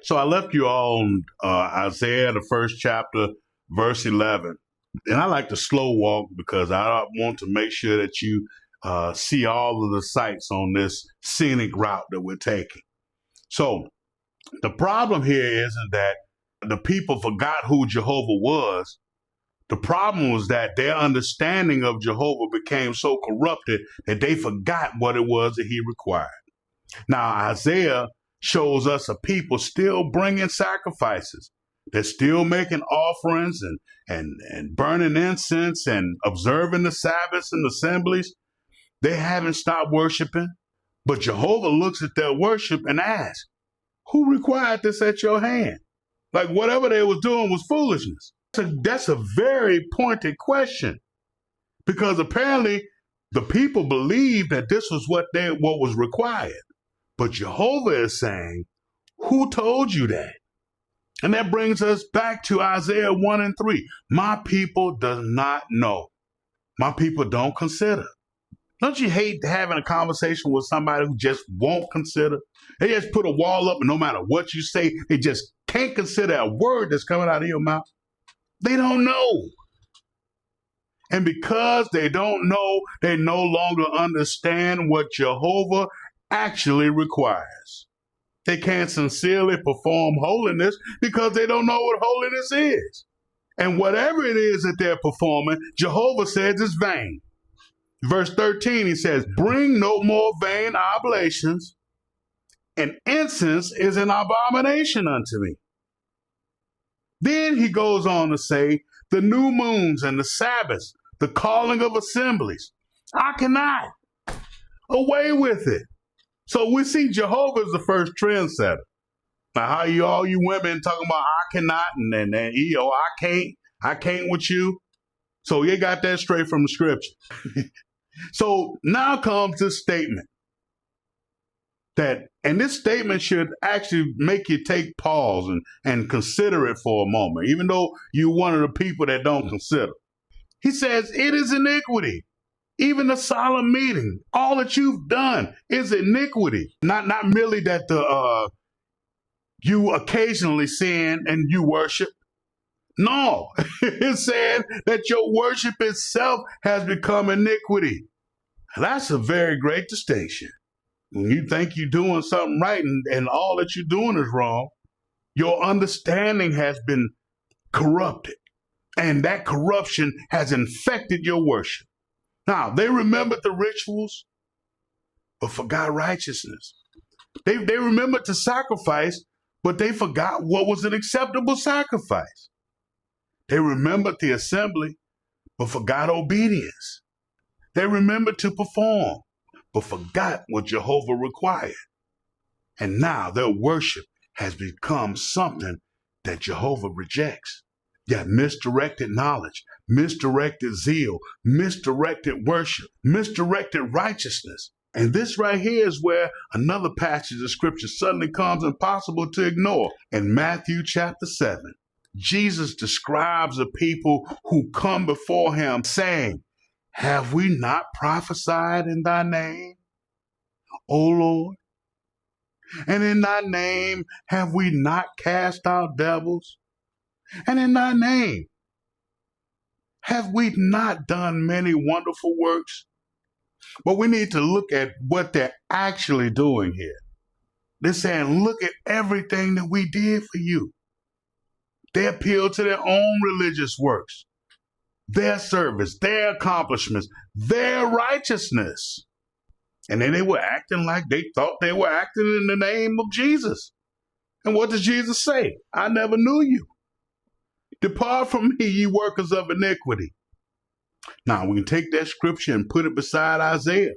So I left you on Isaiah, the first chapter, verse 11. And I like to slow walk because I want to make sure that you see all of the sights on this scenic route that we're taking. So the problem here isn't that the people forgot who Jehovah was. The problem was that their understanding of Jehovah became so corrupted that they forgot what it was that he required. Now, Isaiah shows us a people still bringing sacrifices. They're still making offerings and burning incense and observing the Sabbaths and assemblies. They haven't stopped worshiping. But Jehovah looks at their worship and asks, who required this at your hand? Like whatever they was doing was foolishness. That's a very pointed question, because apparently the people believed that this was what was required. But Jehovah is saying, who told you that? And that brings us back to Isaiah 1 and 3. My people does not know. My people don't consider. Don't you hate having a conversation with somebody who just won't consider? They just put a wall up, and no matter what you say, they just can't consider a word that's coming out of your mouth. They don't know. And because they don't know, they no longer understand what Jehovah actually requires. They can't sincerely perform holiness because they don't know what holiness is. And whatever it is that they're performing, Jehovah says is vain. Verse 13, he says, bring no more vain oblations, and incense is an abomination unto me. Then he goes on to say, the new moons and the Sabbaths, the calling of assemblies, I cannot. Away with it. So we see Jehovah as the first trendsetter. Now, how all you women talking about I cannot and I can't with you. So you got that straight from the scripture. So now comes this statement and this statement should actually make you take pause and consider it for a moment, even though you're one of the people that don't consider. He says, it is iniquity. Even the solemn meeting, all that you've done is iniquity. Not merely that you occasionally sin and you worship. No, it's saying that your worship itself has become iniquity. That's a very great distinction. When you think you're doing something right and all that you're doing is wrong, your understanding has been corrupted. And that corruption has infected your worship. Now, they remembered the rituals, but forgot righteousness. They remembered to sacrifice, but they forgot what was an acceptable sacrifice. They remembered the assembly, but forgot obedience. They remembered to perform, but forgot what Jehovah required. And now their worship has become something that Jehovah rejects. Yet misdirected knowledge, misdirected zeal, misdirected worship, misdirected righteousness. And this right here is where another passage of scripture suddenly comes impossible to ignore. In Matthew chapter 7, Jesus describes a people who come before him saying, have we not prophesied in thy name, O Lord? And in thy name have we not cast out devils? And in thy name, have we not done many wonderful works? But we need to look at what they're actually doing here. They're saying, look at everything that we did for you. They appeal to their own religious works, their service, their accomplishments, their righteousness. And then they were acting like they thought they were acting in the name of Jesus. And what does Jesus say? I never knew you. Depart from me, ye workers of iniquity. Now, we can take that scripture and put it beside Isaiah.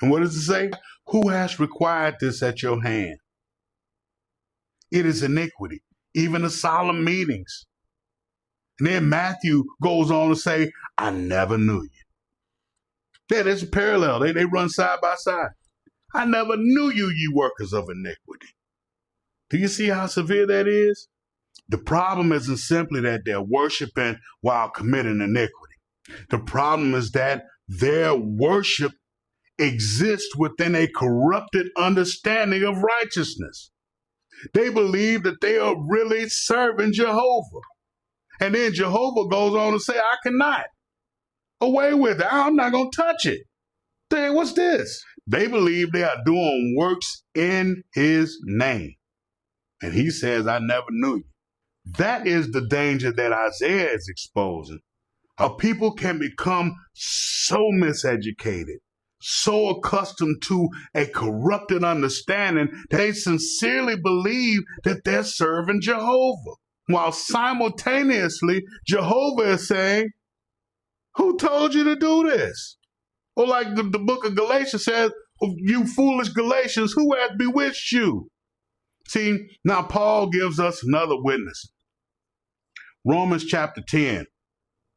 And what does it say? Who has required this at your hand? It is iniquity, even the solemn meetings. And then Matthew goes on to say, I never knew you. Yeah, there's a parallel. They run side by side. I never knew you, ye workers of iniquity. Do you see how severe that is? The problem isn't simply that they're worshiping while committing iniquity. The problem is that their worship exists within a corrupted understanding of righteousness. They believe that they are really serving Jehovah. And then Jehovah goes on to say, I cannot. Away with it. I'm not going to touch it. Dang, what's this? They believe they are doing works in his name. And he says, I never knew you. That is the danger that Isaiah is exposing. How people can become so miseducated, so accustomed to a corrupted understanding that they sincerely believe that they're serving Jehovah. While simultaneously, Jehovah is saying, who told you to do this? Or like the book of Galatians says, you foolish Galatians, who hath bewitched you? See, now Paul gives us another witness. Romans chapter 10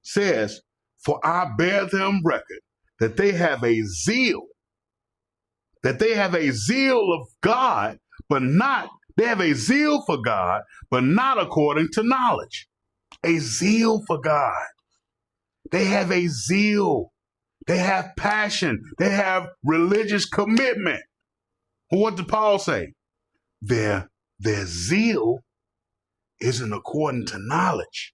says, for I bear them record that they have a zeal of God, they have a zeal for God, but not according to knowledge. A zeal for God. They have a zeal. They have passion. They have religious commitment. What did Paul say? Their zeal isn't according to knowledge.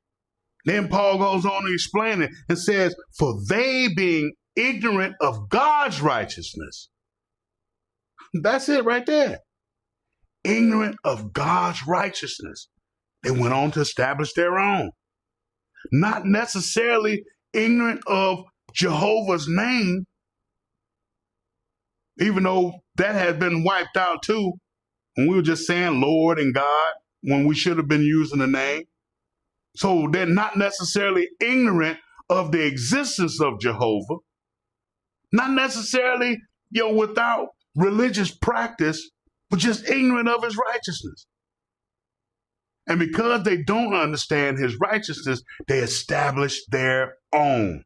Then Paul goes on to explain it and says, for they being ignorant of God's righteousness. That's it right there. Ignorant of God's righteousness. They went on to establish their own. Not necessarily ignorant of Jehovah's name, even though that had been wiped out too, when we were just saying Lord and God, when we should have been using the name. So they're not necessarily ignorant of the existence of Jehovah, not necessarily, without religious practice, but just ignorant of his righteousness. And because they don't understand his righteousness, they establish their own.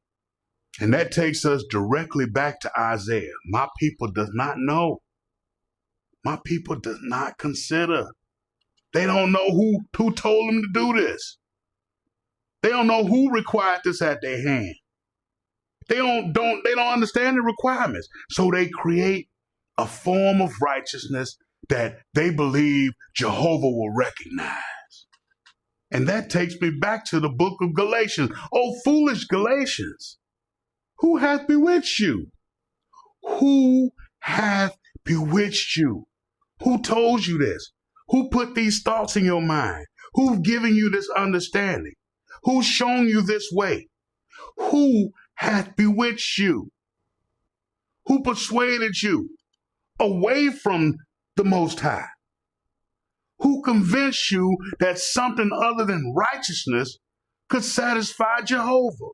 And that takes us directly back to Isaiah. My people does not know. My people does not consider. They don't know who told them to do this. They don't know who required this at their hand. They don't understand the requirements. So they create a form of righteousness that they believe Jehovah will recognize. And that takes me back to the book of Galatians. Oh, foolish Galatians, who hath bewitched you? Who hath bewitched you? Who told you this? Who put these thoughts in your mind? Who's giving you this understanding? Who's shown you this way? Who hath bewitched you? Who persuaded you away from the Most High? Who convinced you that something other than righteousness could satisfy Jehovah?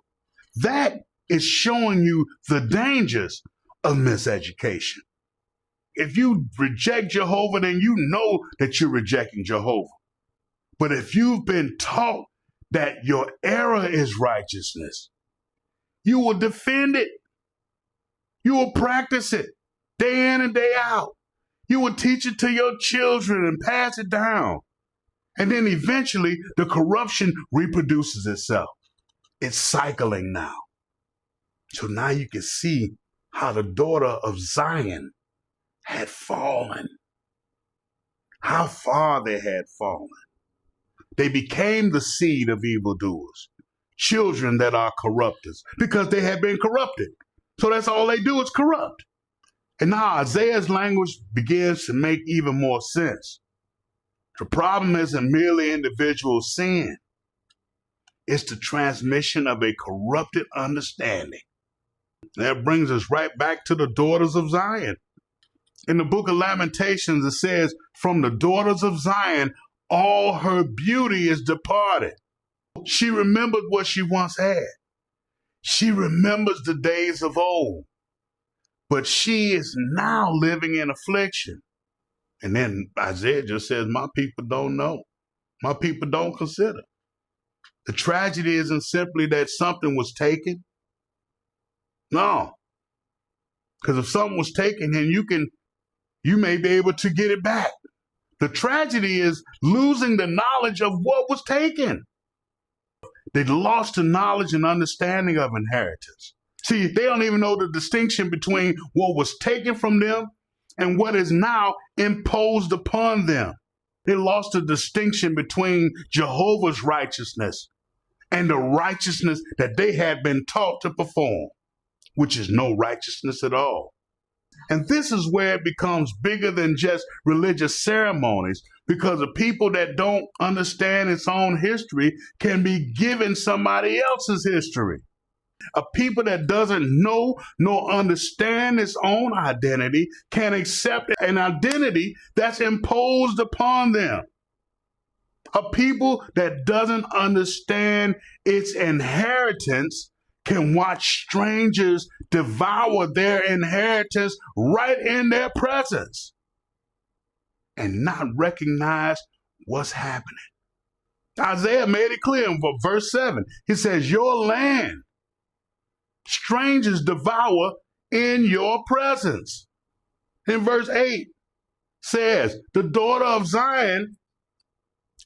That is showing you the dangers of miseducation. If you reject Jehovah, then you know that you're rejecting Jehovah. But if you've been taught that your error is righteousness, you will defend it. You will practice it day in and day out. You will teach it to your children and pass it down. And then eventually the corruption reproduces itself. It's cycling now. So now you can see how the daughter of Zion had fallen. How far they had fallen. They became the seed of evildoers, children that are corrupters, because they had been corrupted. So that's all they do is corrupt. And now Isaiah's language begins to make even more sense. The problem isn't merely individual sin. It's the transmission of a corrupted understanding. That brings us right back to the daughters of Zion. In the book of Lamentations, it says, from the daughters of Zion, all her beauty is departed. She remembered what she once had. She remembers the days of old. But she is now living in affliction. And then Isaiah just says, my people don't know. My people don't consider. The tragedy isn't simply that something was taken. No. Because if something was taken, then you may be able to get it back. The tragedy is losing the knowledge of what was taken. They lost the knowledge and understanding of inheritance. See, they don't even know the distinction between what was taken from them and what is now imposed upon them. They lost the distinction between Jehovah's righteousness and the righteousness that they had been taught to perform, which is no righteousness at all. And this is where it becomes bigger than just religious ceremonies, because the people that don't understand its own history can be given somebody else's history. A people that doesn't know nor understand its own identity can accept an identity that's imposed upon them. A people that doesn't understand its inheritance can watch strangers devour their inheritance right in their presence and not recognize what's happening. Isaiah made it clear in verse 7. He says, your land, strangers devour in your presence. In verse 8 says, the daughter of Zion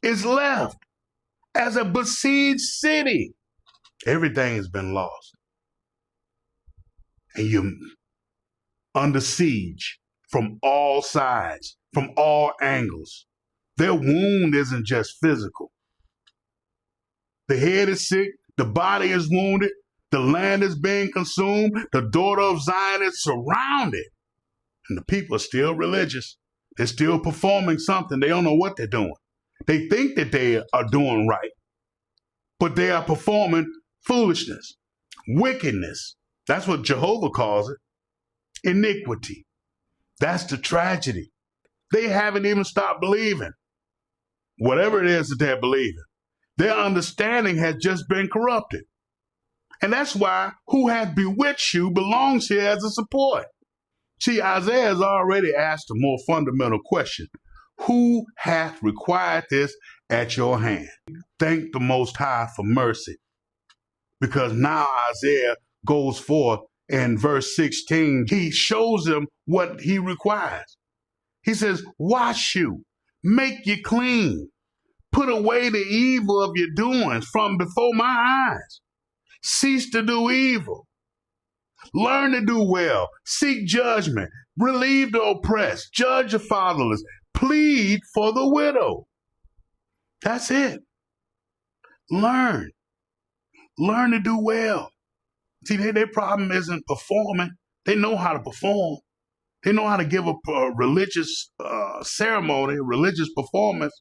is left as a besieged city. Everything has been lost. And you're under siege from all sides, from all angles. Their wound isn't just physical. The head is sick, the body is wounded, the land is being consumed, the daughter of Zion is surrounded. And the people are still religious. They're still performing something. They don't know what they're doing. They think that they are doing right, but they are performing foolishness, wickedness. That's what Jehovah calls it. Iniquity. That's the tragedy. They haven't even stopped believing. Whatever it is that they're believing, their understanding has just been corrupted. And that's why who hath bewitched you belongs here as a support. See, Isaiah has already asked a more fundamental question. Who hath required this at your hand? Thank the Most High for mercy. Because now Isaiah goes forth in verse 16. He shows them what he requires. He says, wash you, make you clean, put away the evil of your doings from before my eyes. Cease to do evil. Learn to do well. Seek judgment. Relieve the oppressed. Judge the fatherless. Plead for the widow. That's it. Learn. Learn to do well. See, their problem isn't performing. They know how to perform. They know how to give a religious ceremony, a religious performance.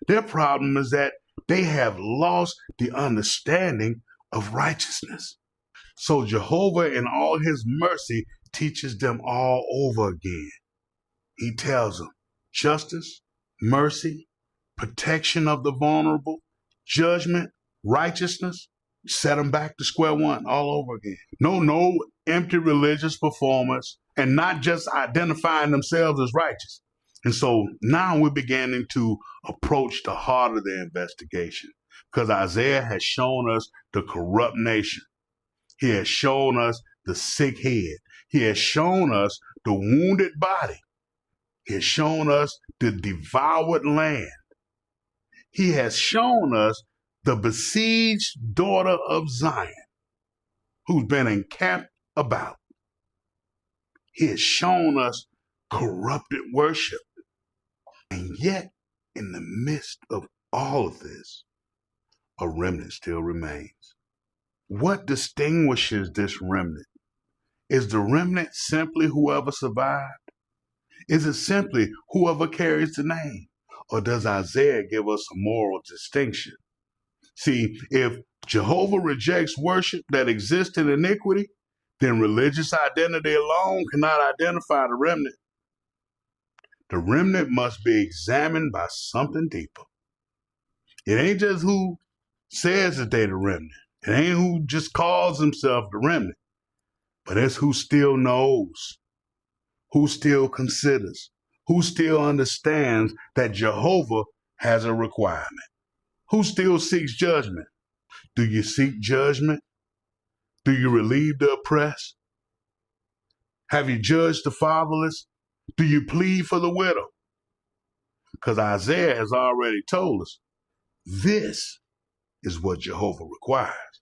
Their problem is that they have lost the understanding of righteousness. So Jehovah, in all his mercy, teaches them all over again. He tells them justice, mercy, protection of the vulnerable, judgment, righteousness. Set them back to square one all over again. No empty religious performance, and not just identifying themselves as righteous. And so now we're beginning to approach the heart of the investigation, because Isaiah has shown us the corrupt nation. He has shown us the sick head. He has shown us the wounded body. He has shown us the devoured land. He has shown us the besieged daughter of Zion, who's been encamped about. He has shown us corrupted worship. And yet, in the midst of all of this, a remnant still remains. What distinguishes this remnant? Is the remnant simply whoever survived? Is it simply whoever carries the name? Or does Isaiah give us a moral distinction? See, if Jehovah rejects worship that exists in iniquity, then religious identity alone cannot identify the remnant. The remnant must be examined by something deeper. It ain't just who says that they're the remnant. It ain't who just calls himself the remnant. But it's who still knows, who still considers, who still understands that Jehovah has a requirement. Who still seeks judgment? Do you seek judgment? Do you relieve the oppressed? Have you judged the fatherless? Do you plead for the widow? Because Isaiah has already told us this is what Jehovah requires.